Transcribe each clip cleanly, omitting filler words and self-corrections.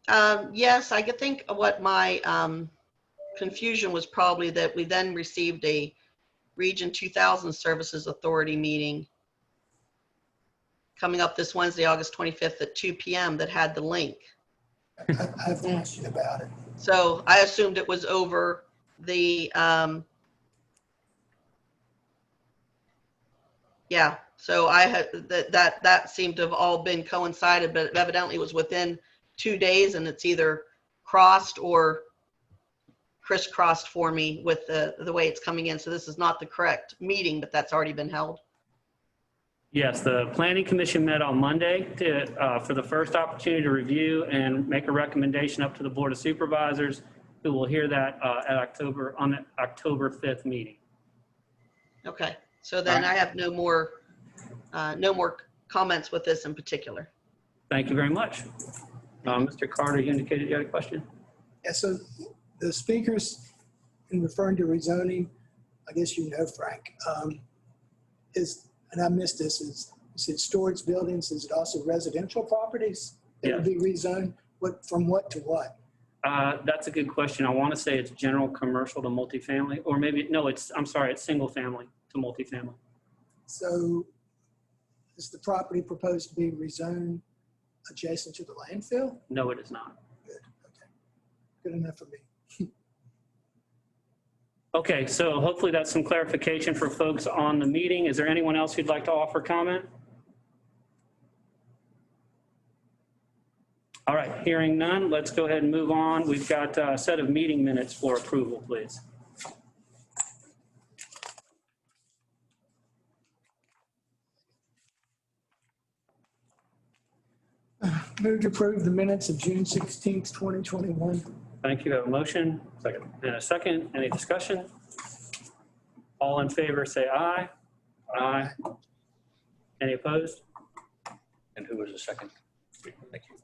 Yes, I could think what my confusion was probably that we then received a Region 2000 Services Authority meeting coming up this Wednesday, August 25th at 2 p.m. that had the link. I've asked you about it. So I assumed it was over the, yeah. So I had that seemed to have all been coincided, but evidently it was within 2 days, and it's either crossed or crisscrossed for me with the way it's coming in. So this is not the correct meeting, but that's already been held. Yes, the Planning Commission met on Monday for the first opportunity to review and make a recommendation up to the Board of Supervisors, who will hear that on the October 5th meeting. Okay, so then I have no more comments with this in particular. Thank you very much. Mr. Carter, you indicated you had a question? Yeah, so the speakers, in referring to rezoning, I guess you know, Frank, and I missed this, is it storage buildings? Is it also residential properties that would be rezoned? From what to what? That's a good question. I want to say it's general commercial to multifamily, or maybe, no, I'm sorry, it's single family to multifamily. So is the property proposed to be rezoned adjacent to the landfill? No, it is not. Good, okay. Good enough for me. Okay, so hopefully that's some clarification for folks on the meeting. Is there anyone else who'd like to offer comment? All right, hearing none, let's go ahead and move on. We've got a set of meeting minutes for approval, please. Move to approve the minutes of June 16th, 2021. Thank you. Have a motion. Second. And a second. Any discussion? All in favor say aye. Aye. Any opposed? And who was the second? Thank you.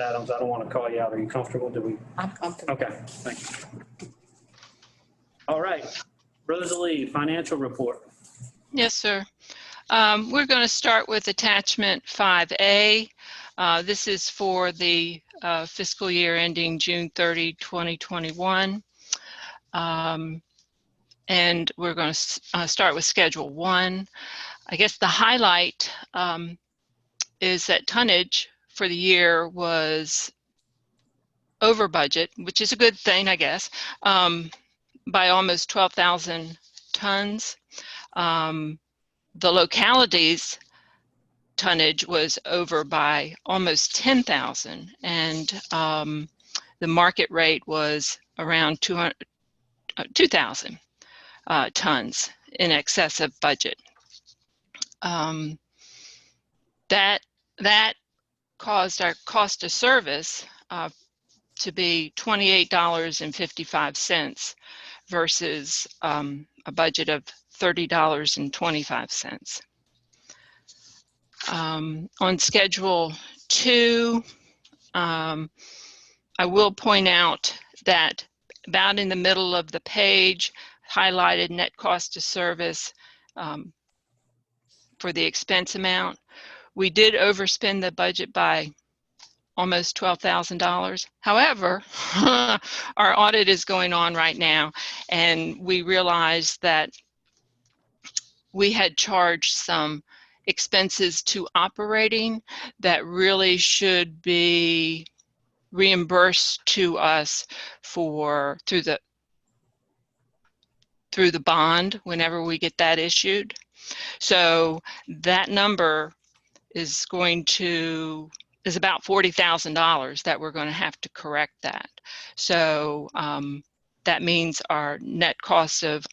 Adams, I don't want to call you out. Are you comfortable? I'm comfortable. Okay, thank you. All right, Rosalie, financial report. Yes, sir. We're going to start with attachment 5A. This is for the fiscal year ending June 30, 2021. And we're going to start with Schedule 1. I guess the highlight is that tonnage for the year was over budget, which is a good thing, I guess, by almost 12,000 tons. The localities tonnage was over by almost 10,000, and the market rate was around 2,000 tons in excess of budget. That caused our cost of service to be $28.55 versus a budget of $30.25. On Schedule 2, I will point out that about in the middle of the page, highlighted net cost of service for the expense amount. We did overspend the budget by almost $12,000. However, our audit is going on right now, and we realized that we had charged some expenses to operating that really should be reimbursed to us through the bond whenever we get that issued. So that number is about $40,000 that we're going to have to correct that. So that means our net cost of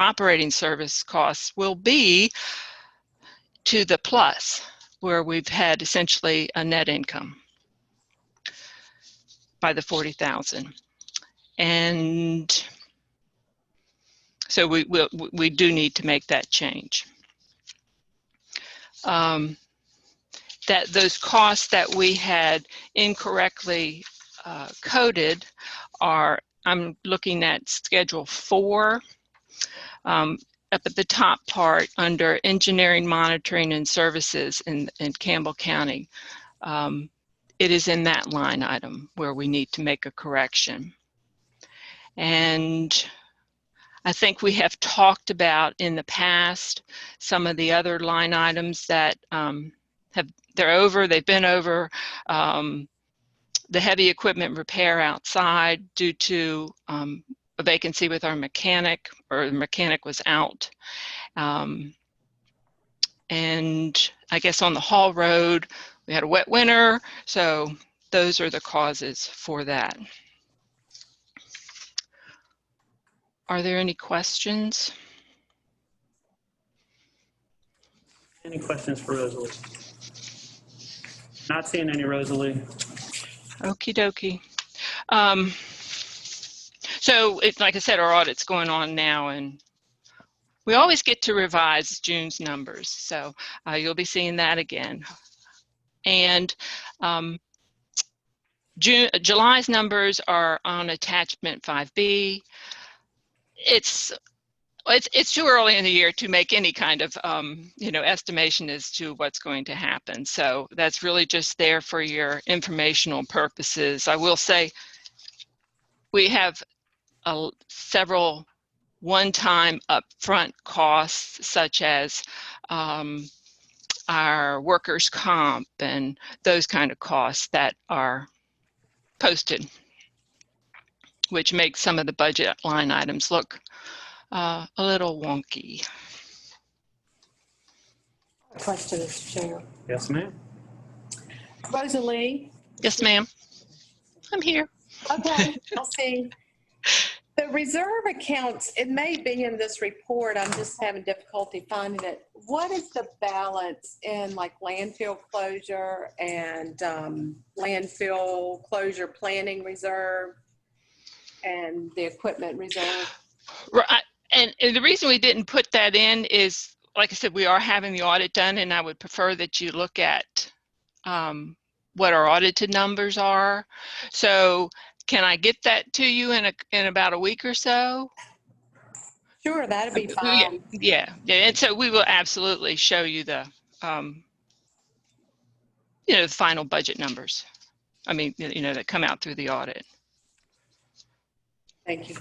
operating service costs will be to the plus, where we've had essentially a net income by the 40,000. And so we do need to make that change. Those costs that we had incorrectly coded are, I'm looking at Schedule 4, up at the top part under Engineering, Monitoring, and Services in Campbell County. it is in that line item where we need to make a correction. And I think we have talked about in the past some of the other line items that they've been over. The heavy equipment repair outside due to a vacancy with our mechanic, or the mechanic was out. And I guess on the Hall Road, we had a wet winter, so those are the causes for that. Are there any questions? Any questions for Rosalie? Not seeing any, Rosalie. Okie dokie. So it's like I said, our audit's going on now, and we always get to revise June's numbers. So you'll be seeing that again. And July's numbers are on attachment 5B. It's too early in the year to make any kind of estimation as to what's going to happen. So that's really just there for your informational purposes. I will say we have several one-time upfront costs, such as our workers' comp and those kind of costs that are posted, which makes some of the budget line items look a little wonky. Question, Mr. Chair. Yes, ma'am. Rosalie? Yes, ma'am. I'm here. Okay, I'll see. The reserve accounts, it may be in this report, I'm just having difficulty finding it. What is the balance in like landfill closure and landfill closure planning reserve and the equipment reserve? Right. And the reason we didn't put that in is, like I said, we are having the audit done, and I would prefer that you look at what our audited numbers are. So can I get that to you in about a week or so? Sure, that'd be fine. Yeah. And so we will absolutely show you the, the final budget numbers. I mean, that come out through the audit. Thank you.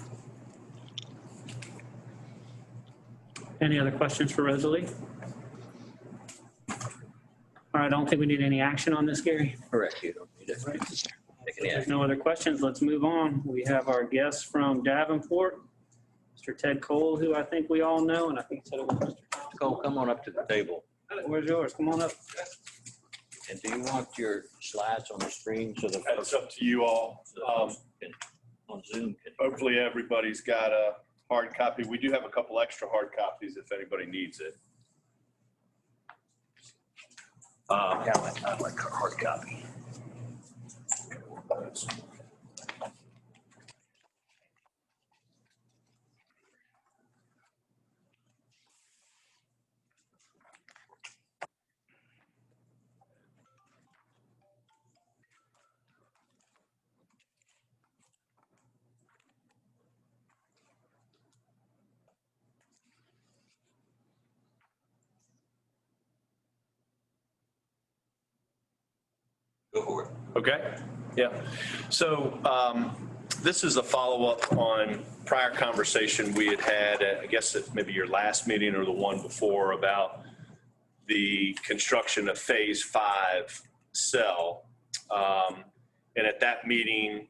Any other questions for Rosalie? All right, I don't think we need any action on this, Gary. Correct, you don't need it. Right. Take any There's action. no other questions. Let's move on. We have our guest from Davenport, Mr. Ted Cole, who I think we all know, and I think he said it was Mr. Tom. Cole, come on up to the table. Where's yours? Come on up. And do you want your slides on the screen so that That's up to you all. on Zoom can Hopefully everybody's got a hard copy. We do have a couple extra hard copies if anybody needs it. yeah, I'd like a hard copy. Go for it. Okay, yeah. So this is a follow-up on prior conversation we had had, I guess at maybe your last meeting or the one before, about the construction of phase 5 cell. And at that meeting,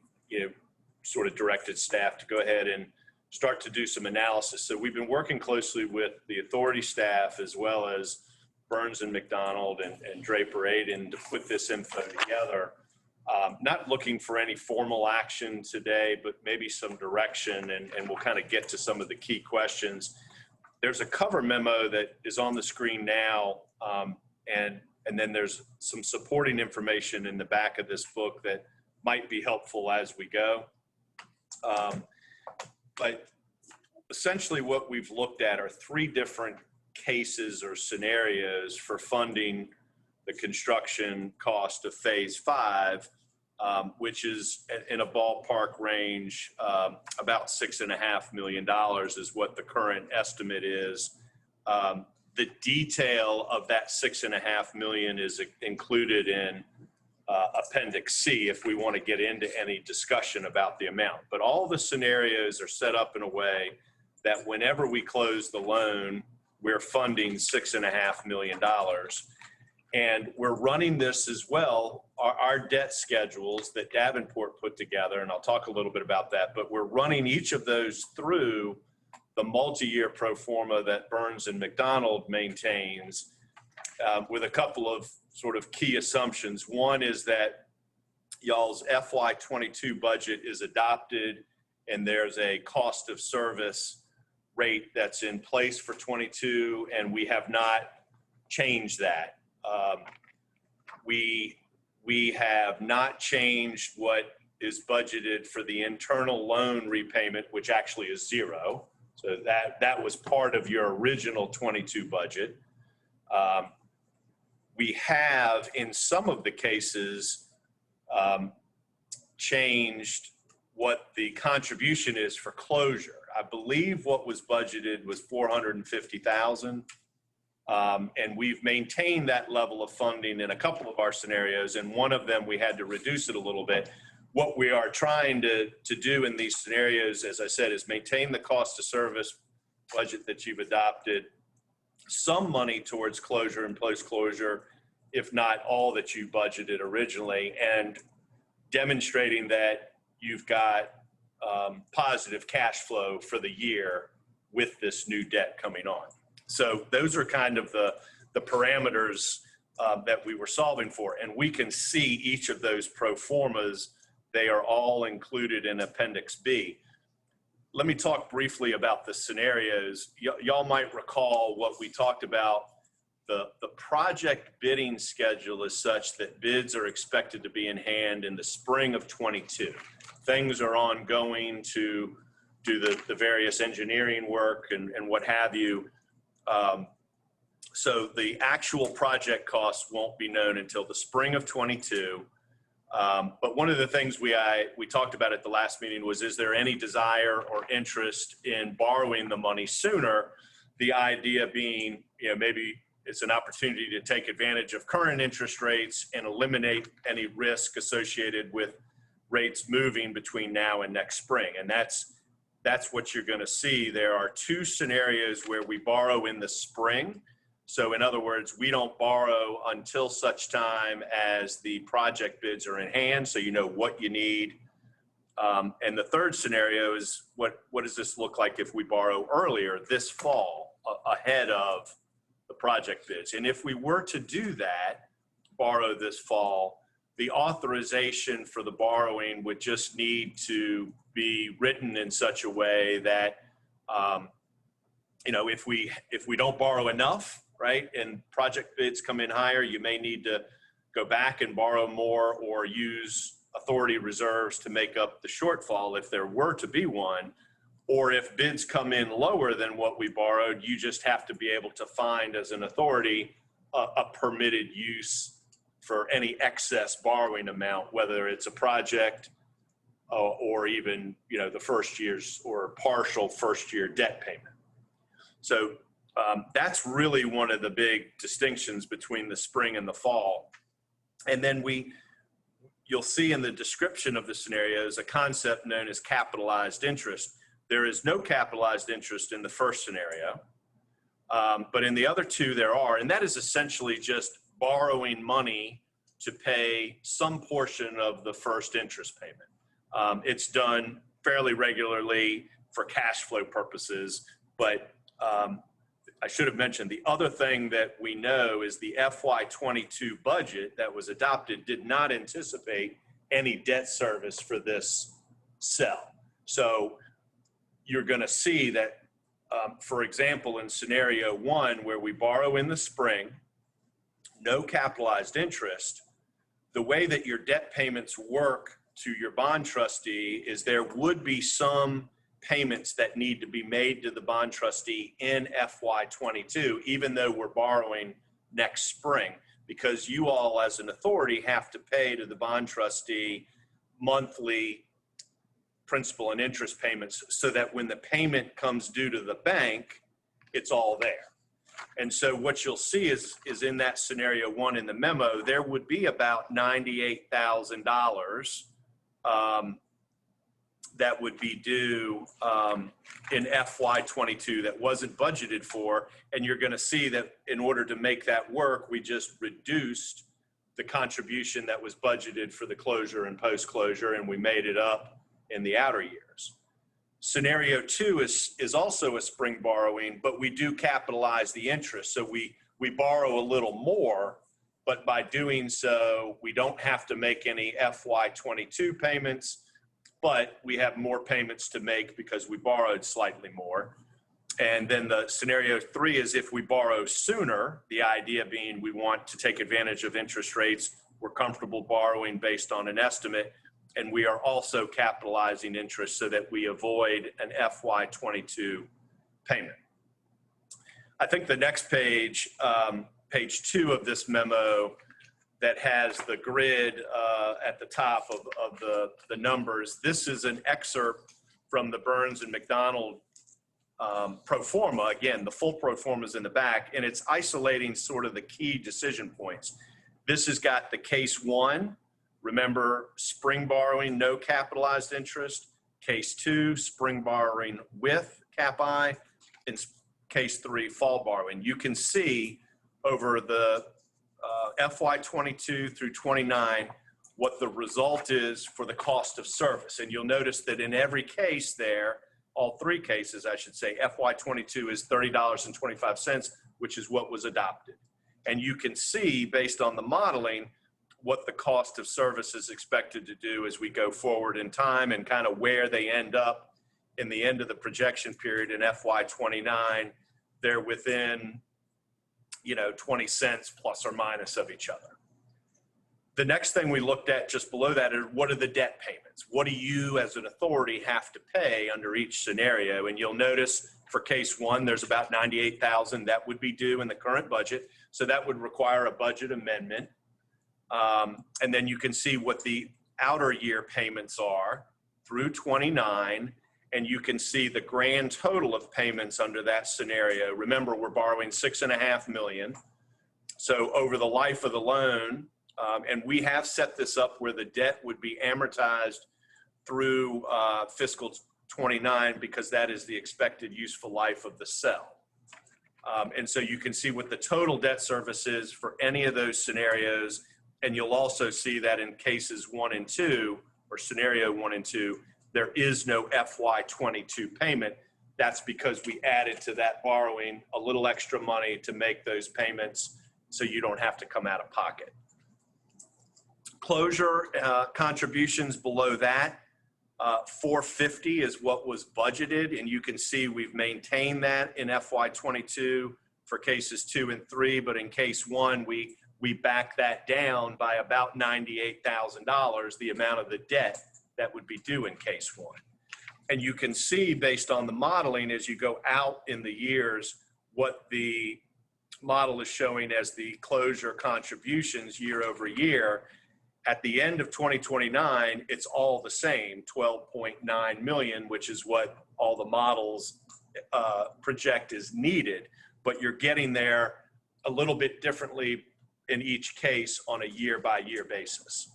sort of directed staff to go ahead and start to do some analysis. So we've been working closely with the authority staff as well as Burns and McDonald and Draper Aiden to put this info together. Not looking for any formal action today, but maybe some direction, and we'll kind of get to some of the key questions. There's a cover memo that is on the screen now, and then there's some supporting information in the back of this book that might be helpful as we go. But essentially what we've looked at are 3 different cases or scenarios for funding the construction cost of phase 5, which is in a ballpark range, about $6.5 million is what the current estimate is. The detail of that $6.5 million is included in Appendix C if we want to get into any discussion about the amount. But all the scenarios are set up in a way that whenever we close the loan, we're funding $6.5 million. And we're running this as well, our debt schedules that Davenport put together, and I'll talk a little bit about that, but we're running each of those through the multi-year pro forma that Burns and McDonald maintains with a couple of sort of key assumptions. One is that y'all's FY22 budget is adopted and there's a cost of service rate that's in place for 22, and we have not changed that. We have not changed what is budgeted for the internal loan repayment, which actually is zero. So that was part of your original 22 budget. We have, in some of the cases, changed what the contribution is for closure. I believe what was budgeted was $450,000. And we've maintained that level of funding in a couple of our scenarios. And one of them, we had to reduce it a little bit. What we are trying to do in these scenarios, as I said, is maintain the cost of service budget that you've adopted, some money towards closure and post-closure, if not all that you budgeted originally, and demonstrating that you've got positive cash flow for the year with this new debt coming on. So those are kind of the parameters that we were solving for. And we can see each of those pro formas. They are all included in Appendix B. Let me talk briefly about the scenarios. Y'all might recall what we talked about. The project bidding schedule is such that bids are expected to be in hand in the spring of 22. Things are ongoing to do the various engineering work and what have you. So the actual project costs won't be known until the spring of 22. But one of the things we talked about at the last meeting was, is there any desire or interest in borrowing the money sooner? The idea being, maybe it's an opportunity to take advantage of current interest rates and eliminate any risk associated with rates moving between now and next spring. And that's what you're going to see. There are two scenarios where we borrow in the spring. So in other words, we don't borrow until such time as the project bids are in hand, so you know what you need. And the third scenario is, what does this look like if we borrow earlier this fall, ahead of the project bids? And if we were to do that, borrow this fall, the authorization for the borrowing would just need to be written in such a way that, if we don't borrow enough, right, and project bids come in higher, you may need to go back and borrow more or use authority reserves to make up the shortfall if there were to be one. Or if bids come in lower than what we borrowed, you just have to be able to find, as an authority, a permitted use for any excess borrowing amount, whether it's a project or even, the first year's or partial first year debt payment. So that's really one of the big distinctions between the spring and the fall. And then you'll see in the description of the scenarios a concept known as capitalized interest. There is no capitalized interest in the first scenario, but in the other two there are, and that is essentially just borrowing money to pay some portion of the first interest payment. It's done fairly regularly for cash flow purposes, but I should have mentioned the other thing that we know is the FY22 budget that was adopted did not anticipate any debt service for this cell. So you're going to see that, for example, in scenario one, where we borrow in the spring, no capitalized interest, the way that your debt payments work to your bond trustee is there would be some payments that need to be made to the bond trustee in FY22, even though we're borrowing next spring, because you all as an authority have to pay to the bond trustee monthly principal and interest payments so that when the payment comes due to the bank, it's all there. And so what you'll see is in that scenario one in the memo, there would be about $98,000 that would be due in FY22 that wasn't budgeted for. And you're going to see that in order to make that work, we just reduced the contribution that was budgeted for the closure and post-closure, and we made it up in the outer years. Scenario two is also a spring borrowing, but we do capitalize the interest. So we borrow a little more, but by doing so, we don't have to make any FY22 payments, but we have more payments to make because we borrowed slightly more. And then the scenario three is if we borrow sooner, the idea being we want to take advantage of interest rates, we're comfortable borrowing based on an estimate, and we are also capitalizing interest so that we avoid an FY22 payment. I think the next page, page 2 of this memo that has the grid at the top of the numbers, this is an excerpt from the Burns and McDonald pro forma. Again, the full pro forma is in the back, and it's isolating sort of the key decision points. This has got the case 1, remember, spring borrowing, no capitalized interest. Case 2, spring borrowing with cap I. And case 3, fall borrowing. You can see over the FY22 through 29 what the result is for the cost of service. And you'll notice that in every case there, all 3 cases, I should say, FY22 is $30.25, which is what was adopted. And you can see, based on the modeling, what the cost of service is expected to do as we go forward in time and kind of where they end up in the end of the projection period in FY29. They're within, 20 cents plus or minus of each other. The next thing we looked at just below that is what are the debt payments? What do you as an authority have to pay under each scenario? And you'll notice for case 1, there's about $98,000 that would be due in the current budget. So that would require a budget amendment. And then you can see what the outer year payments are through 29, and you can see the grand total of payments under that scenario. Remember, we're borrowing $6.5 million. So over the life of the loan, and we have set this up where the debt would be amortized through fiscal 29 because that is the expected useful life of the cell. And so you can see what the total debt service is for any of those scenarios. And you'll also see that in cases 1 and 2, or scenario 1 and 2, there is no FY22 payment. That's because we added to that borrowing a little extra money to make those payments so you don't have to come out of pocket. Closure contributions below that, $450 is what was budgeted, and you can see we've maintained that in FY22 for cases 2 and 3, but in case 1, we back that down by about $98,000, the amount of the debt that would be due in case 1. And you can see based on the modeling as you go out in the years what the model is showing as the closure contributions year over year. At the end of 2029, it's all the same, 12.9 million, which is what all the models project is needed. But you're getting there a little bit differently in each case on a year-by-year basis.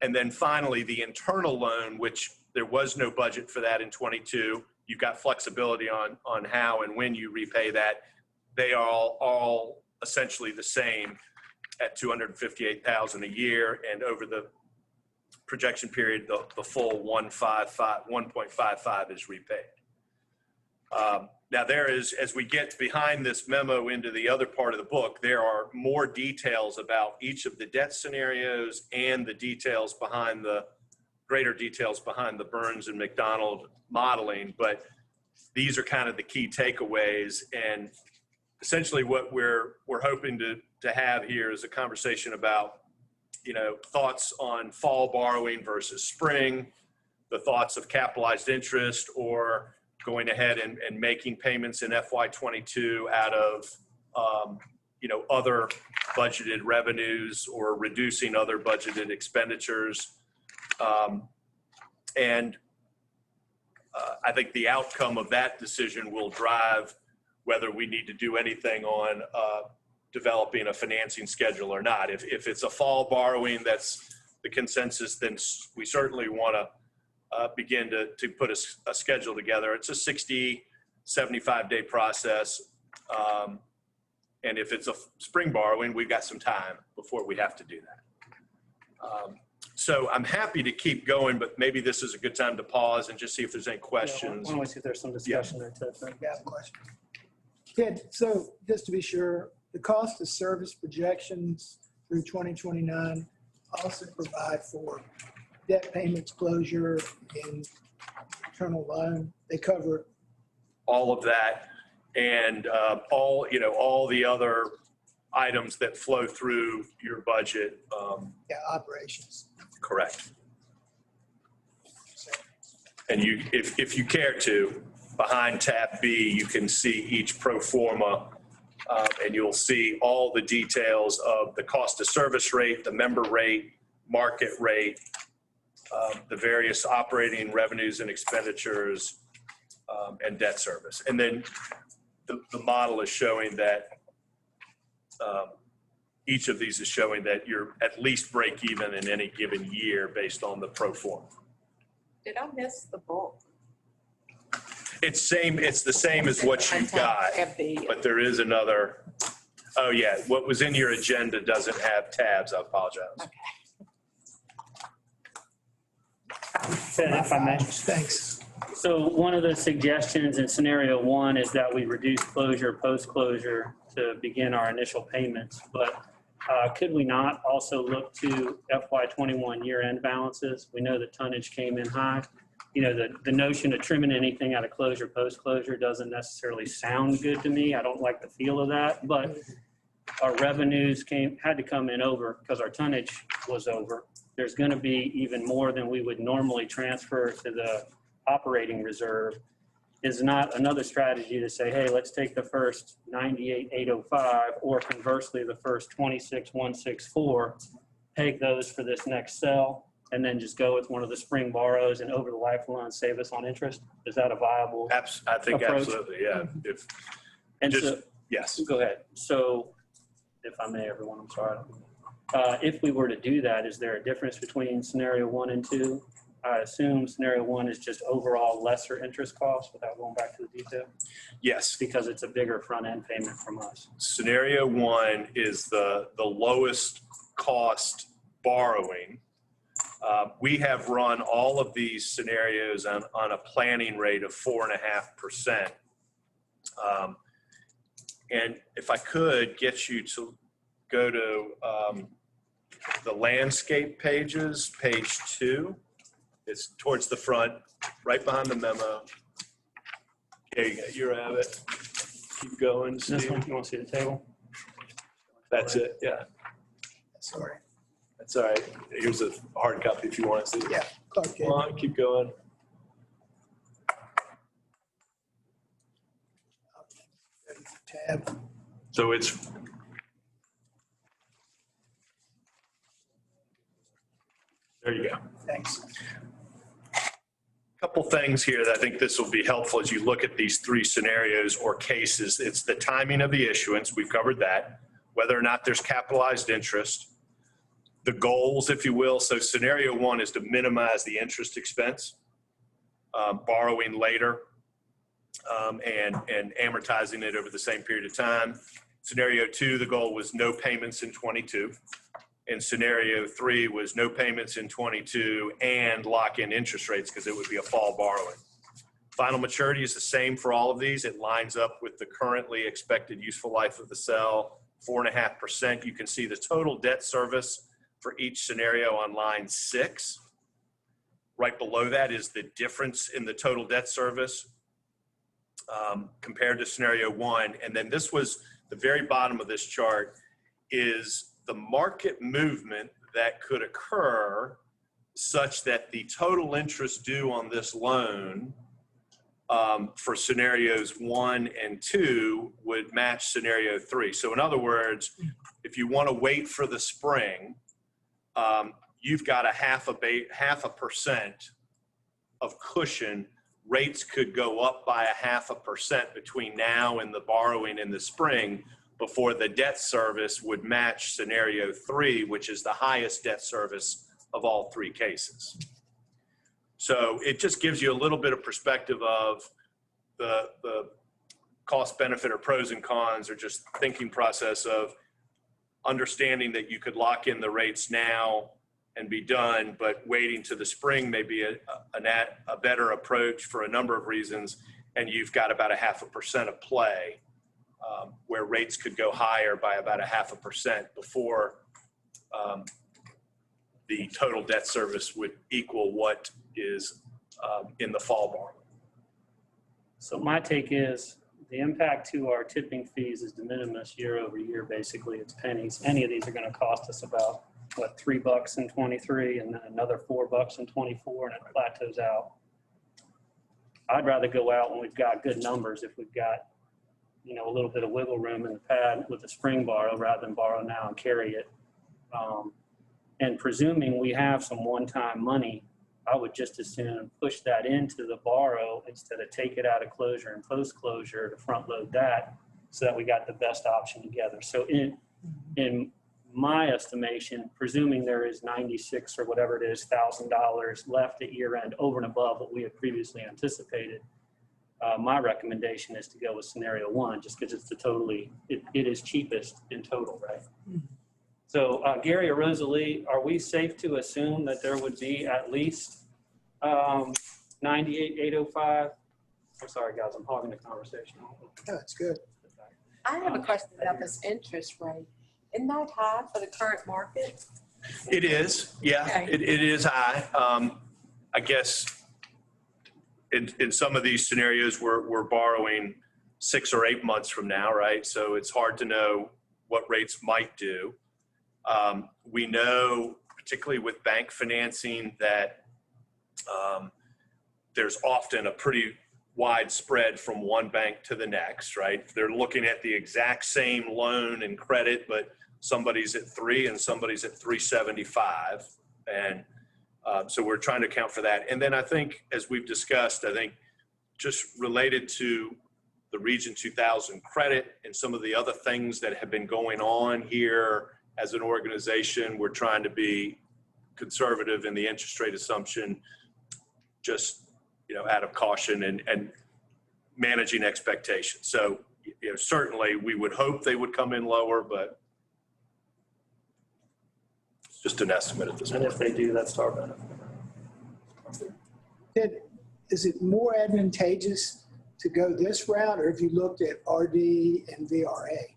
And then finally, the internal loan, which there was no budget for that in 22. You've got flexibility on how and when you repay that. They are all essentially the same at $258,000 a year, and over the projection period, the full 1.55 is repaid. Now there is, as we get behind this memo into the other part of the book, there are more details about each of the debt scenarios and the details behind the greater details behind the Burns and McDonald modeling, but these are kind of the key takeaways. And essentially what we're hoping to have here is a conversation about, thoughts on fall borrowing versus spring, the thoughts of capitalized interest or going ahead and making payments in FY22 out of, other budgeted revenues or reducing other budgeted expenditures. I think the outcome of that decision will drive whether we need to do anything on developing a financing schedule or not. If it's a fall borrowing, that's the consensus, then we certainly want to begin to put a schedule together. It's a 60, 75-day process. And if it's a spring borrowing, we've got some time before we have to do that. So I'm happy to keep going, but maybe this is a good time to pause and just see if there's any questions. Why don't we see if there's some discussion there, Ted? I have a question. Ted, so just to be sure, the cost of service projections through 2029 also provide for debt payments, closure, and internal loan. They cover All of that and all the other items that flow through your budget. operations. Correct. And if you care to, behind tab B, you can see each pro forma, and you'll see all the details of the cost of service rate, the member rate, market rate, the various operating revenues and expenditures, and debt service. And then the model is showing that each of these is showing that you're at least break even in any given year based on the pro forma. Did I miss the bulk? It's the same as what you've got, but there is another. Oh yeah, what was in your agenda doesn't have tabs. I apologize. Ted, if I may. Thanks. So one of the suggestions in scenario one is that we reduce closure, post-closure to begin our initial payments. But could we not also look to FY21 year-end balances? We know that tonnage came in high. You know, the notion of trimming anything out of closure, post-closure doesn't necessarily sound good to me. I don't like the feel of that, but our revenues had to come in over because our tonnage was over. There's going to be even more than we would normally transfer to the operating reserve. Is not another strategy to say, hey, let's take the first 98,805 or conversely the first 26,164, take those for this next sell, and then just go with one of the spring borrows and over the lifeline save us on interest? Is that a viable I think approach? absolutely, yeah. And just- so, Yes. go ahead. So if I may, everyone, I'm sorry. If we were to do that, is there a difference between scenario 1 and 2? I assume scenario 1 is just overall lesser interest costs without going back to the detail, Yes. because it's a bigger front end payment from us. Scenario 1 is the lowest cost borrowing. We have run all of these scenarios on a planning rate of 4.5%. And if I could get you to go to the landscape pages, page 2. It's towards the front, right behind the memo. Okay, you have it. Keep going, This Steve. one, you want to see the table? That's it, yeah. Sorry. That's all right. Here's a hard copy if you want to see it. Yeah. Okay. Come on, keep going. Tab. So it's, there you go. Thanks. Couple things here that I think this will be helpful as you look at these 3 scenarios or cases. It's the timing of the issuance. We've covered that. Whether or not there's capitalized interest. The goals, if you will. So scenario 1 is to minimize the interest expense, borrowing later, and amortizing it over the same period of time. Scenario 2, the goal was no payments in 22. And scenario 3 was no payments in 22 and lock in interest rates because it would be a fall borrowing. Final maturity is the same for all of these. It lines up with the currently expected useful life of the cell, 4.5%. You can see the total debt service for each scenario on line 6. Right below that is the difference in the total debt service compared to scenario 1. And then this was the very bottom of this chart is the market movement that could occur such that the total interest due on this loan for scenarios 1 and 2 would match scenario 3. So in other words, if you want to wait for the spring, you've got a 0.5% of cushion rates could go up by 0.5% between now and the borrowing in the spring before the debt service would match scenario 3, which is the highest debt service of all 3 cases. So it just gives you a little bit of perspective of the cost benefit or pros and cons, or just thinking process of understanding that you could lock in the rates now and be done, but waiting to the spring may be a better approach for a number of reasons. And you've got about 0.5% of play, where rates could go higher by about 0.5% before the total debt service would equal what is in the fall borrowing. So my take is the impact to our tipping fees is de minimis year over year. Basically, it's pennies. Any of these are going to cost us about, what, $3 in 23 and then another $4 in 24, and it plateaus out. I'd rather go out when we've got good numbers, if we've got, you know, a little bit of wiggle room in the pad with a spring borrow, rather than borrow now and carry it. And presuming we have some one-time money, I would just as soon push that into the borrow instead of take it out of closure and post-closure to front load that, so that we got the best option together. So in my estimation, presuming there is 96 or whatever it is, $1,000 left at year end over and above what we had previously anticipated, my recommendation is to go with scenario 1, just because it's it is cheapest in total, right? So Gary or Rosalie, are we safe to assume that there would be at least 98,805? I'm sorry, guys, I'm hogging the conversation. That's good. I have a question about this interest rate. Isn't that high for the current market? It is, yeah, Okay. it is high. I guess in some of these scenarios, we're borrowing 6 or 8 months from now, right? So it's hard to know what rates might do. We know, particularly with bank financing, that there's often a pretty wide spread from one bank to the next, right? They're looking at the exact same loan and credit, but somebody's at 3 and somebody's at 375. And so we're trying to account for that. And then I think, as we've discussed, I think just related to the Region 2000 credit and some of the other things that have been going on here as an organization, we're trying to be conservative in the interest rate assumption, just, you know, out of caution and managing expectations. So, you know, certainly we would hope they would come in lower, but it's just an estimate at this And point. if they do, that's to our benefit. Ted, is it more advantageous to go this route, or have you looked at RD and VRA?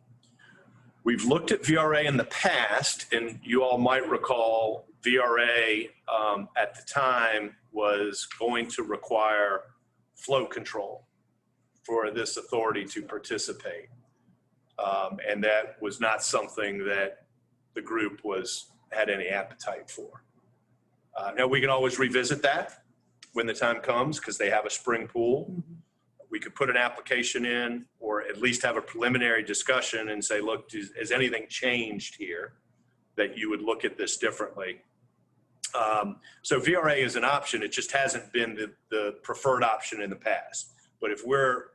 We've looked at VRA in the past, and you all might recall VRA at the time was going to require flow control for this authority to participate. And that was not something that the group had any appetite for. Now, we can always revisit that when the time comes, because they have a spring pool. Mm-hmm. We could put an application in, or at least have a preliminary discussion and say, look, has anything changed here that you would look at this differently? So VRA is an option. It just hasn't been the preferred option in the past. But if we're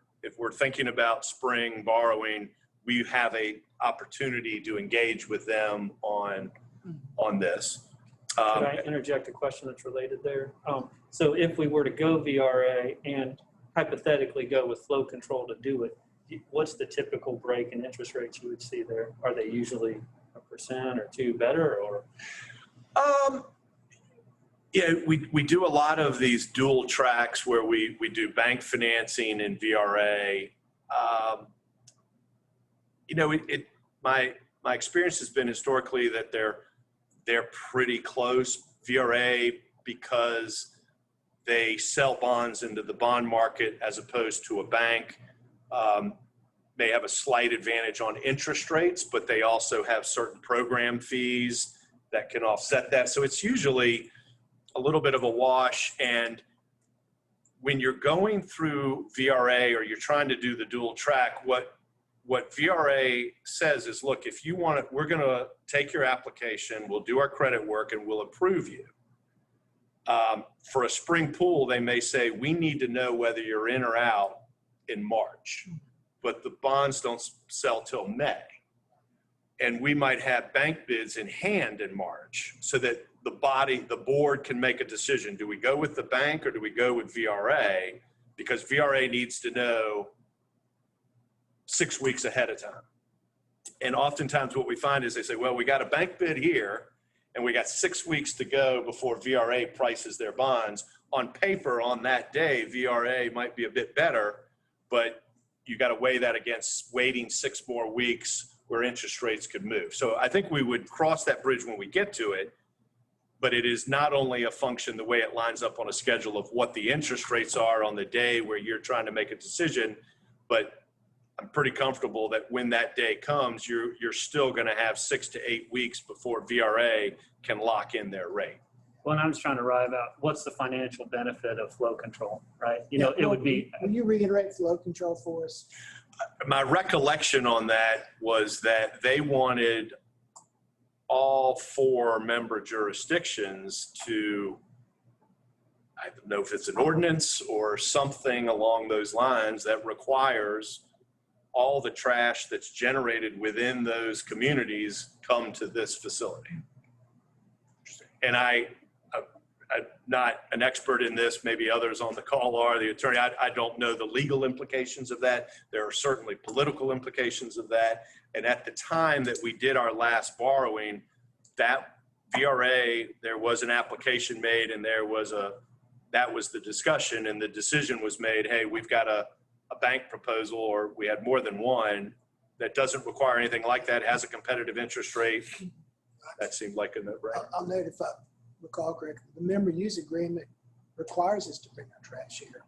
thinking about spring borrowing, we have a opportunity to engage with them on this. Could I interject a question that's related there? So if we were to go VRA and hypothetically go with flow control to do it, what's the typical break in interest rates you would see there? Are they usually 1% or 2% better, or? Yeah, we do a lot of these dual tracks where we do bank financing and VRA. You know, my experience has been historically that they're pretty close. VRA, because they sell bonds into the bond market as opposed to a bank, may have a slight advantage on interest rates, but they also have certain program fees that can offset that. So it's usually a little bit of a wash. And when you're going through VRA or you're trying to do the dual track, what VRA says is, look, if you want it, we're going to take your application, we'll do our credit work, and we'll approve you. For a spring pool, they may say, we need to know whether you're in or out in March, but the bonds don't sell till May. And we might have bank bids in hand in March so that the board can make a decision. Do we go with the bank or do we go with VRA? Because VRA needs to know 6 weeks ahead of time. And oftentimes what we find is they say, well, we got a bank bid here and we got 6 weeks to go before VRA prices their bonds. On paper on that day, VRA might be a bit better, but you got to weigh that against waiting 6 more weeks where interest rates could move. So I think we would cross that bridge when we get to it, but it is not only a function the way it lines up on a schedule of what the interest rates are on the day where you're trying to make a decision, but I'm pretty comfortable that when that day comes, you're still going to have 6 to 8 weeks before VRA can lock in their rate. Well, and I'm just trying to arrive at what's the financial benefit of flow control, right? You know, it would be. Will you reiterate flow control for us? My recollection on that was that they wanted all 4 member jurisdictions to, I don't know if it's an ordinance or something along those lines that requires all the trash that's generated within those communities come to this facility. And I'm not an expert in this, maybe others on the call are, the attorney, I don't know the legal implications of that. There are certainly political implications of that. And at the time that we did our last borrowing, that VRA, there was an application made and that was the discussion, and the decision was made, hey, we've got a bank proposal, or we had more than one, that doesn't require anything like that, has a competitive interest rate. That seemed like a no-brainer. I'll note if I recall correctly, the member use agreement requires us to bring our trash here.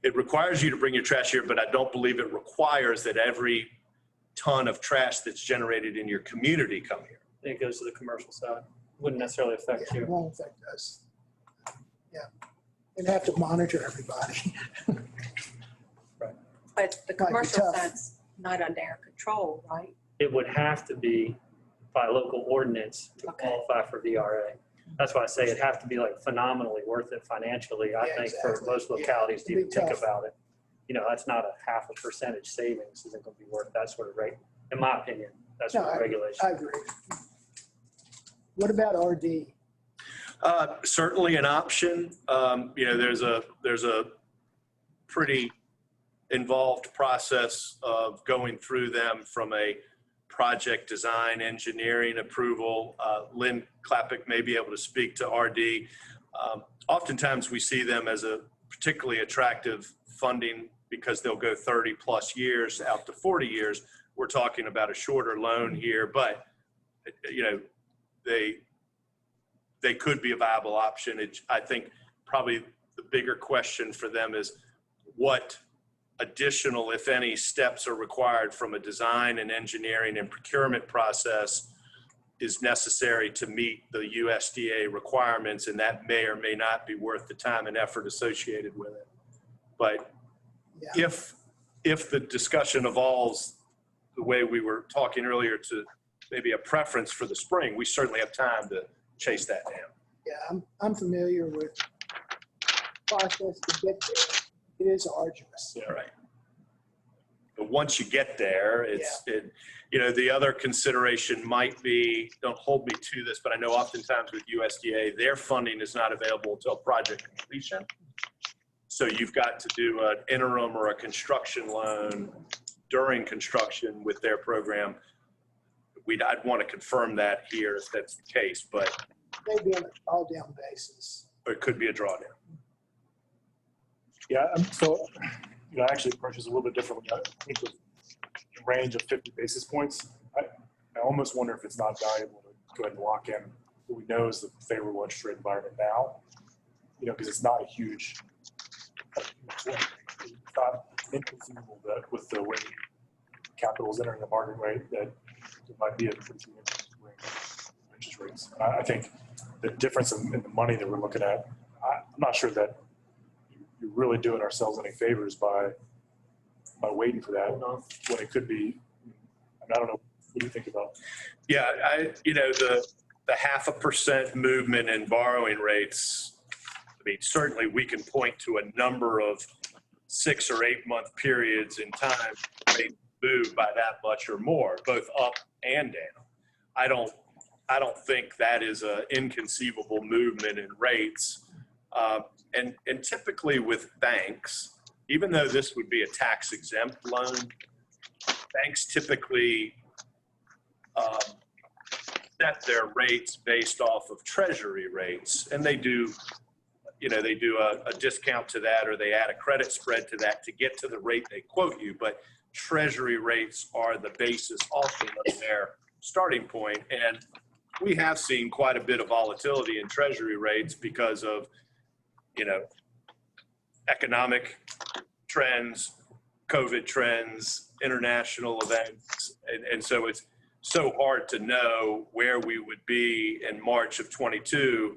It requires you to bring your trash here, but I don't believe it requires that every ton of trash that's generated in your community come here. I think it goes to the commercial side. Wouldn't necessarily affect Yeah, it you. won't affect us. Yeah, and have to monitor everybody. But the Might be commercial tough. side's not under our control, right? It would have to be by local ordinance to Okay. qualify for VRA. That's why I say it'd have to be like phenomenally worth it financially, I Yeah, think, for exactly. most localities to It'd even be think tough. about it. You know, that's not a 0.5% savings isn't going to be worth that sort of rate, in my opinion. That's No, what the regulation. I agree. What about RD? Certainly an option. You know, there's a pretty involved process of going through them from a project design, engineering approval. Lynn Clappick may be able to speak to RD. Oftentimes we see them as a particularly attractive funding because they'll go 30 plus years out to 40 years. We're talking about a shorter loan here, but you know, they could be a viable option. I think probably the bigger question for them is what additional, if any, steps are required from a design and engineering and procurement process is necessary to meet the USDA requirements, and that may or may not be worth the time and effort associated with it. But Yeah. if the discussion evolves the way we were talking earlier to maybe a preference for the spring, we certainly have time to chase that down. Yeah, I'm familiar with process to get there. It is arduous. Yeah, right. But once you get there, you know, the other consideration might be, don't hold me to this, but I know oftentimes with USDA, their funding is not available until project completion. So you've got to do an interim or a construction loan during construction with their program. I'd want to confirm that here if that's the case, but Maybe on an all-down basis. it could be a drawdown. Yeah, so, you know, I actually approach this a little bit differently. I think with a range of 50 basis points, I almost wonder if it's not valuable to go ahead and lock in what we know is the favorable interest rate environment now, you know, because it's not a huge swing. It's not inconceivable that with the way capital is entering the market rate that there might be a pretty significant swing in interest rates. I think the difference in the money that we're looking at, I'm not sure that you're really doing ourselves any favors by waiting for that when it could be. I don't know. What do you think about? Yeah, you know, the 0.5% movement in borrowing rates mean, certainly we can point to a number of 6 or 8 month periods in time they move by that much or more, both up and down. I don't think that is an inconceivable movement in rates. And typically with banks, even though this would be a tax exempt loan, banks typically set their rates based off of treasury rates, and they do a discount to that, or they add a credit spread to that to get to the rate they quote you. But treasury rates are the basis often of their starting point. And we have seen quite a bit of volatility in treasury rates because of, economic trends, COVID trends, international events. And so it's so hard to know where we would be in March of 22,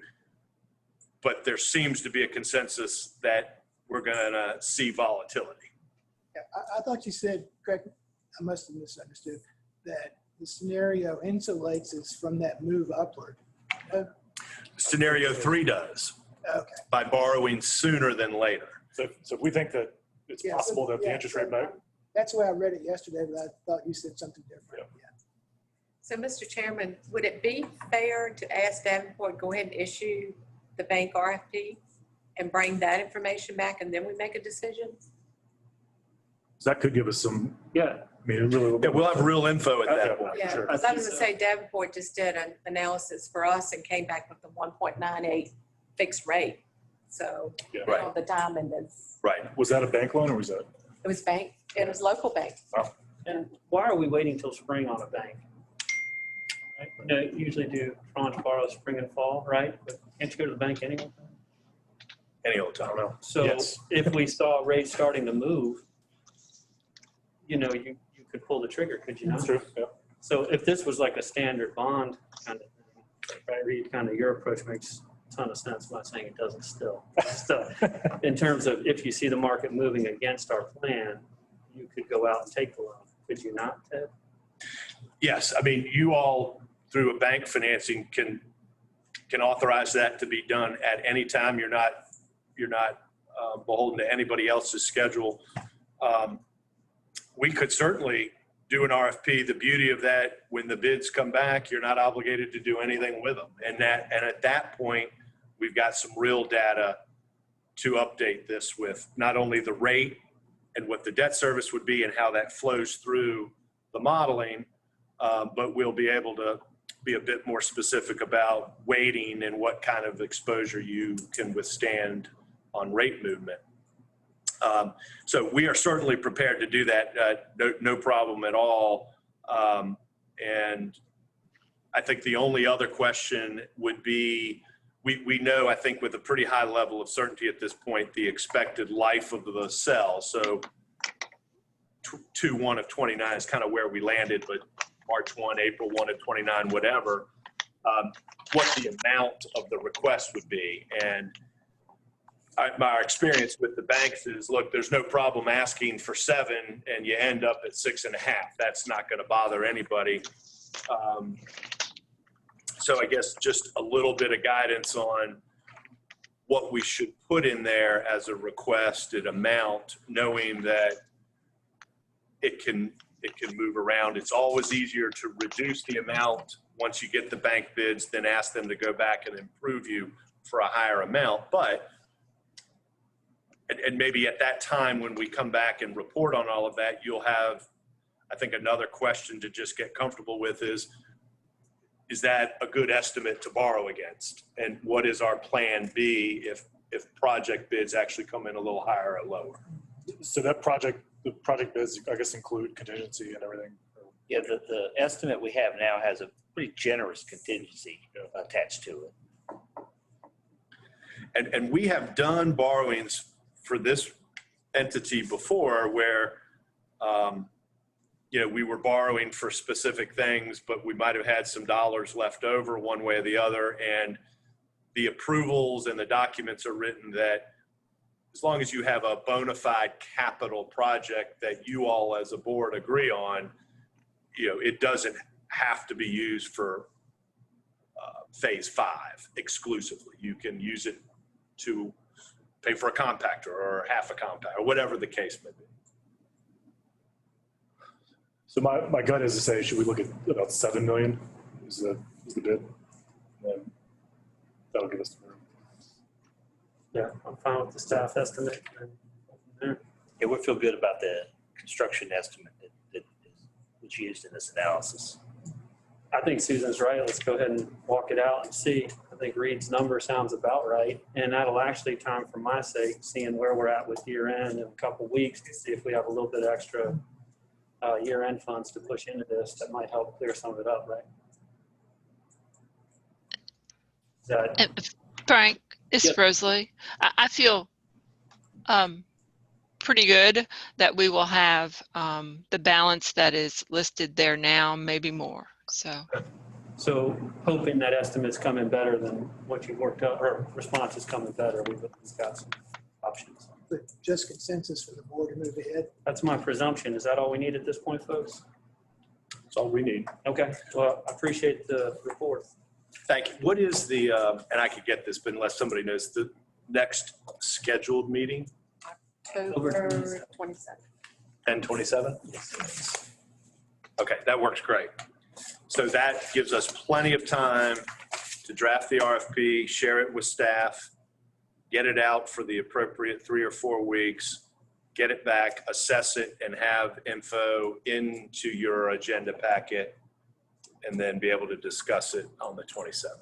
but there seems to be a consensus that we're going to see volatility. Yeah, I thought you said, correct, I must have misunderstood, that the scenario insulates us from that move upward. Scenario 3 does, Okay. by borrowing sooner than later. So if we think that it's Yeah, possible so- that the yeah, interest so rate might, That's the way I read it yesterday, but I thought you said something different. Yeah. So, Mr. Chairman, would it be fair to ask Davenport, go ahead and issue the bank RFP and bring that information back, and then we make a decision? that could give us some, Yeah, I mean, it really will. Yeah, we'll have real info at that point. Yeah, Sure. because I was going to say Davenport just did an analysis for us and came back with the 1.98 fixed rate. So, Yeah. Right. on the diamond, Right. Was that a bank loan or was that? it was bank, it was local bank. and why are we waiting till spring on a bank? Right? Usually do tranche borrow spring and fall, right? But can't you go to the bank anyway? Any old time. So Yes. if we saw rates starting to move, you could pull the trigger, could you not? True, yeah. So if this was like a standard bond kind of thing, I read kind of your approach makes a ton of sense. I'm not saying it doesn't still. In terms of if you see the market moving against our plan, you could go out and take the loan. Could you not, Ted? Yes, I mean, you all, through a bank financing, can authorize that to be done at any time. You're not beholden to anybody else's schedule. We could certainly do an RFP. The beauty of that, when the bids come back, you're not obligated to do anything with them. And at that point, we've got some real data to update this with, not only the rate and what the debt service would be and how that flows through the modeling, but we'll be able to be a bit more specific about weighting and what kind of exposure you can withstand on rate movement. So we are certainly prepared to do that, no problem at all. And I think the only other question would be, we know, I think with a pretty high level of certainty at this point, the expected life of the cell. So 2/1 of 29 is kind of where we landed, but March 1, April 1 of 29, whatever, what the amount of the request would be. And my experience with the banks is, look, there's no problem asking for 7 and you end up at 6.5. That's not going to bother anybody. So I guess just a little bit of guidance on what we should put in there as a requested amount, knowing that it can move around. It's always easier to reduce the amount once you get the bank bids than ask them to go back and improve you for a higher amount. But and maybe at that time when we come back and report on all of that, you'll have, I think, another question to just get comfortable with is that a good estimate to borrow against? And what is our plan B if project bids actually come in a little higher or lower? So the project bids, I guess, include contingency and everything. Yeah, the estimate we have now has a pretty generous contingency attached to it. And we have done borrowings for this entity before where, we were borrowing for specific things, but we might have had some dollars left over one way or the other. And the approvals and the documents are written that as long as you have a bona fide capital project that you all as a board agree on, it doesn't have to be used for phase 5 exclusively. You can use it to pay for a compactor or half a compactor, or whatever the case may be. So my gut is to say, should we look at about 7 million is the bid? And then that'll give us the room. Yeah, I'm fine with the staff estimate. And go from there. Yeah, we feel good about the construction estimate that was used in this analysis. I think Susan's right. Let's go ahead and walk it out and see. I think Reed's number sounds about right. And that'll actually time for my sake, seeing where we're at with year end in a couple of weeks to see if we have a little bit extra year end funds to push into this that might help clear some of it up, right? Is that, Frank, it's Yep. Rosalie. I feel pretty good that we will have the balance that is listed there now, maybe more. so hoping that estimates come in better than what you worked out, or response is coming better. We've got some options. But just consensus for the board to move ahead. That's my presumption. Is that all we need at this point, folks? That's all we need. Okay, well, I appreciate the report. Thank you. What is the, and I could get this, but unless somebody knows, the next scheduled meeting? October 27th. 10/27? Okay, that works great. So that gives us plenty of time to draft the RFP, share it with staff, get it out for the appropriate 3 or 4 weeks, get it back, assess it, and have info into your agenda packet, and then be able to discuss it on the 27th.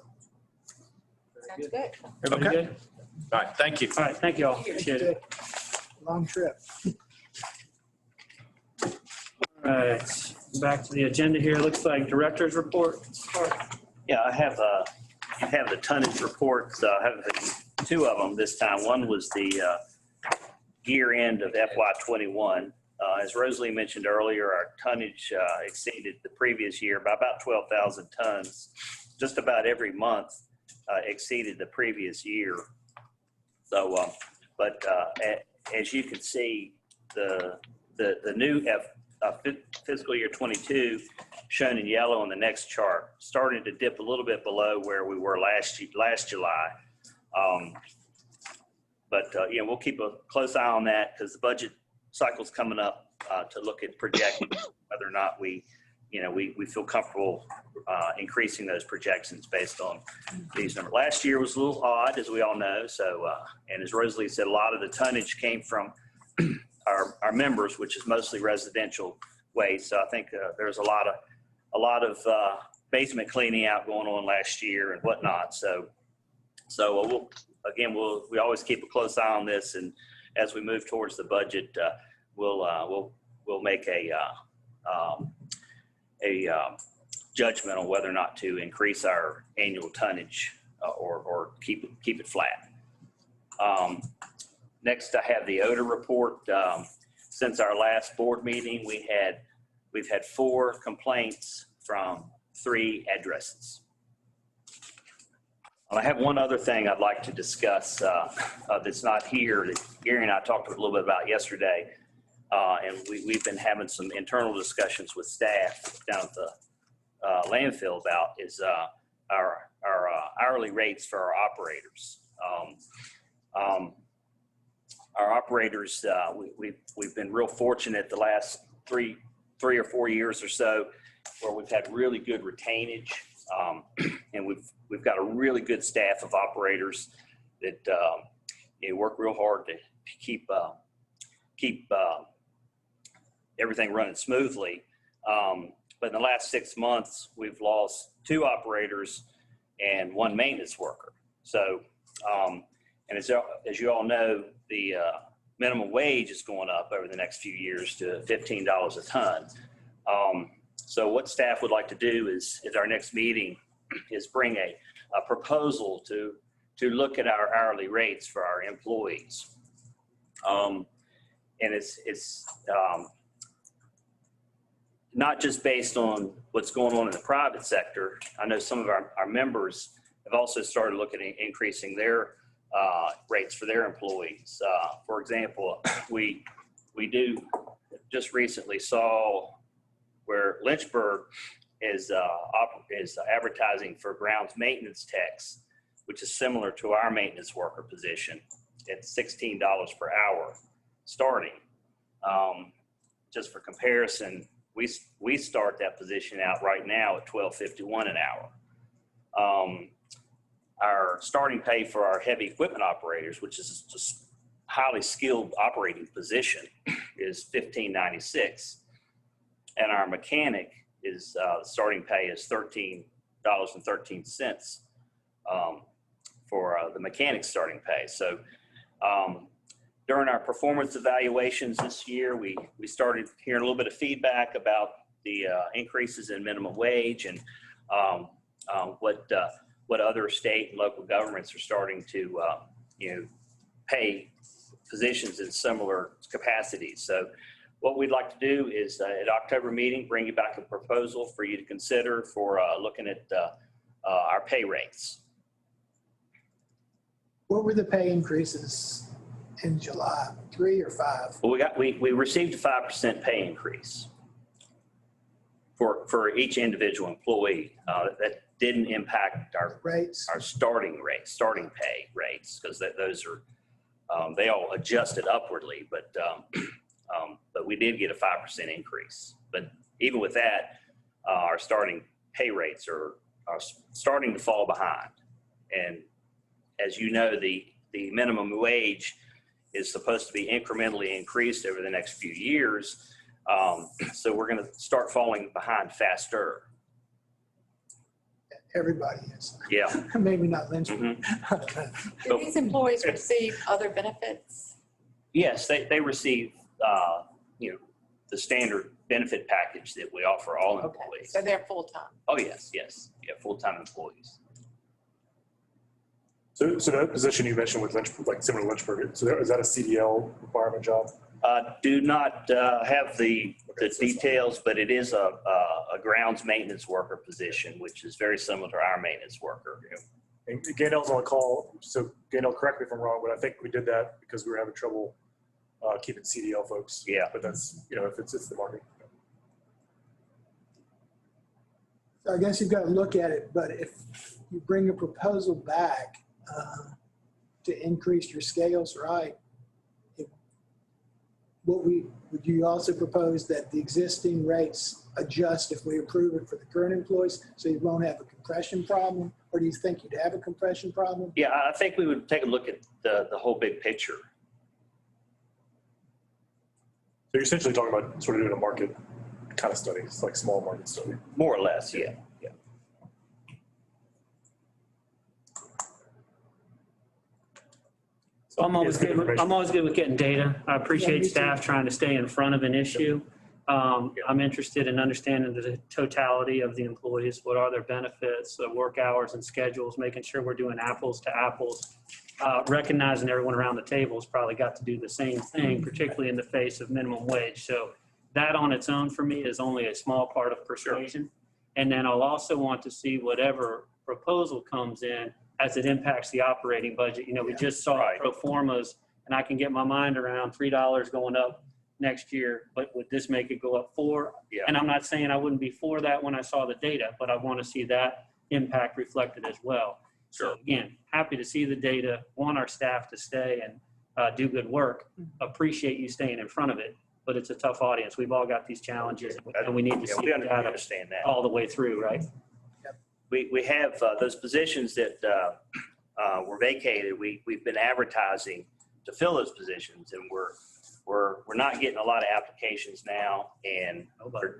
Sounds good. Everybody Okay. good? All right, thank you. All right, thank you all. Appreciate it. Long trip. All right, back to the agenda here. Looks like director's report. Yeah, I have you have the tonnage reports. I have 2 of them this time. One was the year end of FY21. As Rosalie mentioned earlier, our tonnage exceeded the previous year by about 12,000 tons. Just about every month exceeded the previous year. So, as you can see, the new fiscal year 22 shown in yellow on the next chart started to dip a little bit below where we were last July. Yeah, we'll keep a close eye on that because the budget cycle's coming up to look at projecting whether or not we feel comfortable increasing those projections based on these numbers. Last year was a little odd, as we all know. So, and as Rosalie said, a lot of the tonnage came from our members, which is mostly residential waste. So I think there's a lot of basement cleaning out going on last year and whatnot. So we always keep a close eye on this, and as we move towards the budget, we'll make a judgment on whether or not to increase our annual tonnage or keep it flat. Next, I have the odor report. Since our last board meeting, we've had 4 complaints from 3 addresses. I have one other thing I'd like to discuss that's not here that Gary and I talked a little bit about yesterday. And we've been having some internal discussions with staff down at the landfill about is our hourly rates for our operators. Our operators, we've been real fortunate the last three or 4 years or so, where we've had really good retainage, and we've got a really good staff of operators that work real hard to keep everything running smoothly. But in the last 6 months, we've lost 2 operators and 1 maintenance worker. So, and as you all know, the minimum wage is going up over the next few years to $15 a ton. So what staff would like to do is at our next meeting is bring a proposal to look at our hourly rates for our employees. And it's not just based on what's going on in the private sector. I know some of our members have also started looking at increasing their rates for their employees. For example, we just recently saw where Lynchburg is advertising for grounds maintenance techs which is similar to our maintenance worker position at $16 per hour starting. Just for comparison, we start that position out right now at $12.51 an hour. Our starting pay for our heavy equipment operators, which is just highly skilled operating position, is $15.96. And our mechanic is, starting pay is $13.13 for the mechanic's starting pay. So during our performance evaluations this year, we started hearing a little bit of feedback about the increases in minimum wage and what other state and local governments are starting to pay positions in similar capacities. So what we'd like to do is at October meeting, bring you back a proposal for you to consider for looking at our pay rates. What were the pay increases in July, 3 or 5? Well, we received a 5% pay increase for each individual employee. That didn't impact our Rates? our starting pay rates, because those are they all adjusted upwardly, but we did get a 5% increase. But even with that, our starting pay rates are starting to fall behind. And as you know, the minimum wage is supposed to be incrementally increased over the next few years. So we're going to start falling behind faster. Everybody is. Yeah. Maybe not Lynchburg. Do these employees receive other benefits? Yes, they receive, the standard benefit package that we offer all Okay, employees. so they're full-time. Oh, yes. Yeah, full-time employees. So that position you mentioned with Lynchburg, like similar to Lynchburg, so is that a CDL requirement job? Do not have the details, but it is a grounds maintenance worker position, which is very similar to our maintenance worker. And Gaynell's on the call, so Gaynell, correct me if I'm wrong, but I think we did that because we were having trouble keeping CDL folks. Yeah. But that's, if it's the market. So I guess you've got to look at it, but if you bring a proposal back to increase your scales, right? Would you also propose that the existing rates adjust if we approve it for the current employees, so you won't have a compression problem? Or do you think you'd have a compression problem? Yeah, I think we would take a look at the whole big picture. So you're essentially talking about sort of doing a market kind of study. It's like small market study. More or less, yeah. So I'm always it's good good information. with getting data. I Yeah, appreciate me too. staff trying to stay in front of an issue. I'm interested in understanding the totality of the employees. What are their benefits, work hours and schedules, making sure we're doing apples to apples. Recognizing everyone around the table has probably got to do the same thing, particularly in the face of minimum wage. So that on its own for me is only a small part of persuasion. And then I'll also want to see whatever proposal comes in as it impacts the operating budget. We just saw Right. pro formas, and I can get my mind around $3 going up next year, but would this make it go up 4? Yeah. And I'm not saying I wouldn't be for that when I saw the data, but I want to see that impact reflected as well. So again, happy to see the data, want our staff to stay and do good work. Appreciate you staying in front of it, but it's a tough audience. We've all got these challenges, and we need to see We the data understand that. all the way through, right? We have those positions that were vacated. We've been advertising to fill those positions, and we're not getting a lot of applications now, and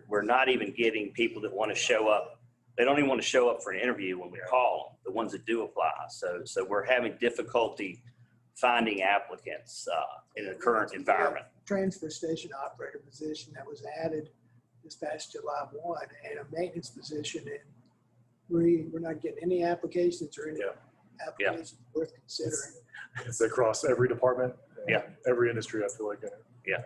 we're not even getting people that want to show up. They don't even want to show up for an interview when we call them, the ones that do apply. So we're having difficulty finding applicants in the current environment. Transfer station operator position that was added this past July 1, and a maintenance position, and we're not getting any applications or any applications worth considering. It's across every department. And Yeah. every industry, I feel like. Yeah.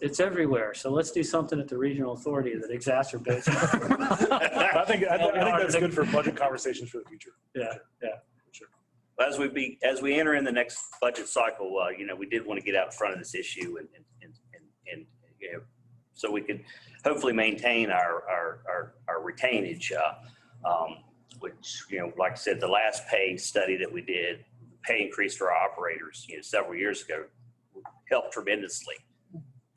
It's everywhere. So let's do something at the regional authority that exacerbates. I think that's good for budget conversations for the future. Yeah. Sure. As we enter in the next budget cycle, we did want to get out in front of this issue and so we could hopefully maintain our retainage which, like I said, the last pay study that we did, pay increase for our operators, several years ago, helped tremendously.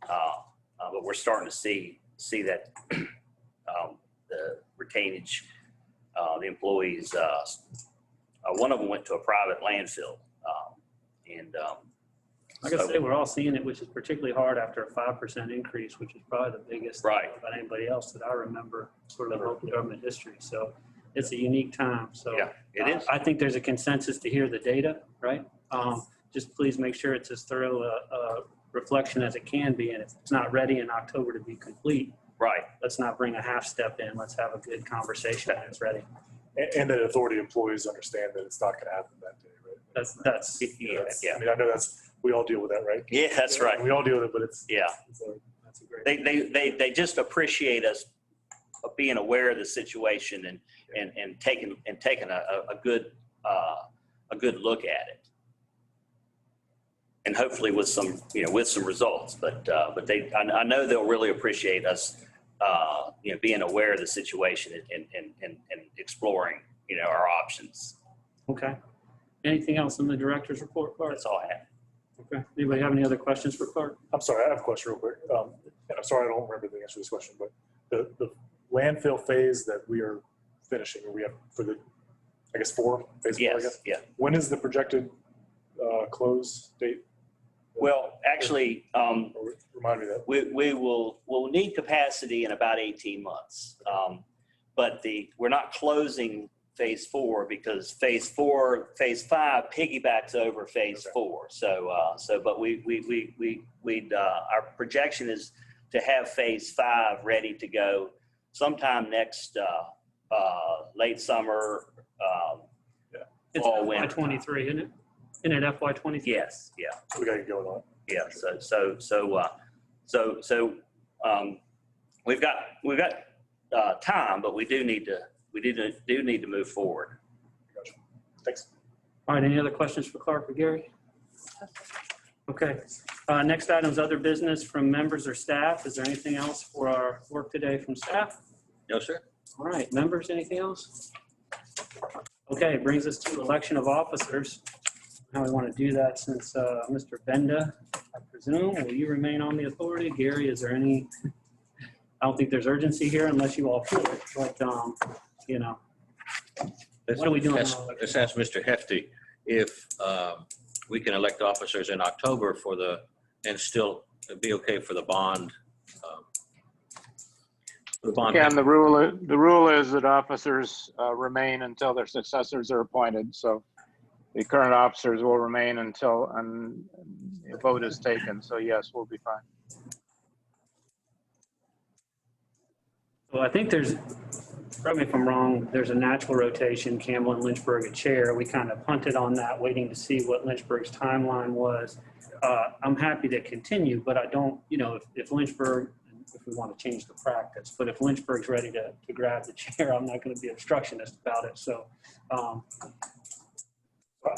But we're starting to see that the retainage, the employees, one of them went to a private landfill. Like I say, we're all seeing it, which is particularly hard after a 5% increase, which is probably the biggest Right. about anybody else that I remember sort of local government history. So it's a unique time. So Yeah, it is. I think there's a consensus to hear the data, right? Just please make sure it's as thorough a reflection as it can be. And if it's not ready in October to be complete, Right. let's not bring a half step in. Let's have a good conversation when it's ready. And that authority employees understand that it's not going to happen that day, right? That's I mean, I know we all deal with that, right? Yeah, that's right. We all deal with it, but it's. Yeah. that's a great. They just appreciate us being aware of the situation and taking a good look at it. And hopefully with some results, but I know they'll really appreciate us, being aware of the situation and exploring, our options. Okay. Anything else in the director's report, Clark? That's all I have. Okay. Anybody have any other questions for Clark? I'm sorry, I have a question real quick. And I'm sorry, I don't remember the answer to this question, but the landfill phase that we are finishing, or we have for the, I guess, phase 4, I Yes, guess. yeah. When is the projected close date? Well, actually, Or remind me of that. we'll need capacity in about 18 months. But we're not closing phase 4 because phase 5 piggybacks over phase 4. But our projection is to have phase 5 ready to go sometime next late summer, It's fall, winter. FY23, isn't it? Isn't it FY23? Yes, yeah. So we got to get going on it. Yeah, we've got time, but we do need to move forward. Gotcha. Thanks. All right. Any other questions for Clark or Gary? Okay. Next item is other business from members or staff. Is there anything else for our work today from staff? No, sir. All right. Members, anything else? Okay. Brings us to election of officers. How we want to do that since Mr. Benda, I presume, will you remain on the authority? Gary, is there any, I don't think there's urgency here unless you all feel it, but, what are we doing? Let's ask Mr. Hefty if we can elect officers in October and still be okay for the bond. Yeah, and the rule is that officers remain until their successors are appointed. So the current officers will remain until a vote is taken. So yes, we'll be fine. Well, I think correct me if I'm wrong, there's a natural rotation, Campbell and Lynchburg a chair. We kind of punted on that, waiting to see what Lynchburg's timeline was. I'm happy to continue, but I don't, if Lynchburg, if we want to change the practice, but if Lynchburg's ready to grab the chair, I'm not going to be obstructionist about it. So, I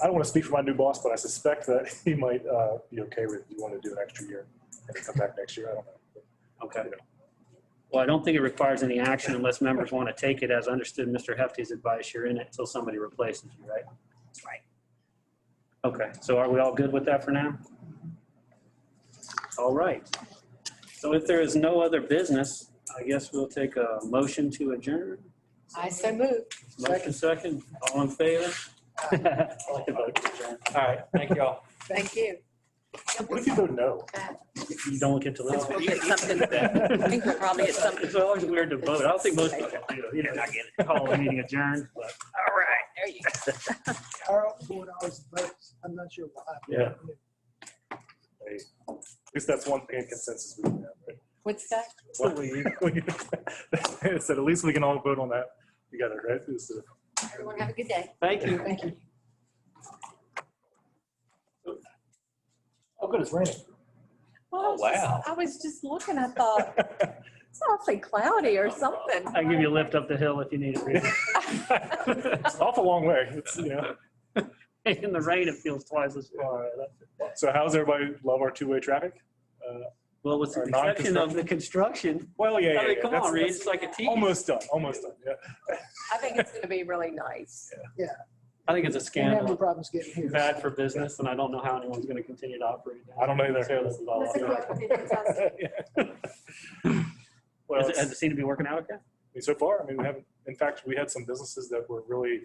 don't want to speak for my new boss, but I suspect that he might be okay with if you want to do an extra year and then come back next year. I don't know. okay. Well, I don't think it requires any action unless members want to take it. As understood Mr. Hefty's advice, you're in it until somebody replaces you, right? That's right. Okay, so are we all good with that for now? All right. So if there is no other business, I guess we'll take a motion to adjourn. I so move. Motion second, all in favor? I like to vote to adjourn. All right, thank you all. Thank you. What if you vote no? You don't get to We'll listen. get something. I think we'll probably get something. It's always weird to vote. I don't think most people do. I get it. Call a meeting adjourned, but All right, there you go. Carl, board always votes. I'm not sure why. Yeah. Hey, at least that's one thing in consensus we can have, right? What's that? It said at least we can all vote on that together, right? Everyone have a good day. thank you. Thank you. Oh, good, it's raining. Oh, wow. I was just looking, I thought, it's awfully cloudy or something. I'll give you a lift up the hill if you need it. Rita. It's an awful long way. It's, In the rain, it feels twice as far. So how's everybody love our two-way traffic? Well, with the Or exception of non-construction. the construction. Well, yeah, yeah. I mean, yeah. come That's- on, Reed, that's it's like a team. Almost done, yeah. I think it's going to be really nice. I think it's a Can't have any scandal. problems getting here. Bad for business, and I don't know how anyone's going to continue to operate that. I don't know either. So this is all. That's a good one. Well, Has it seemed to be working out okay? so far, I mean, we haven't, in fact, we had some businesses that were really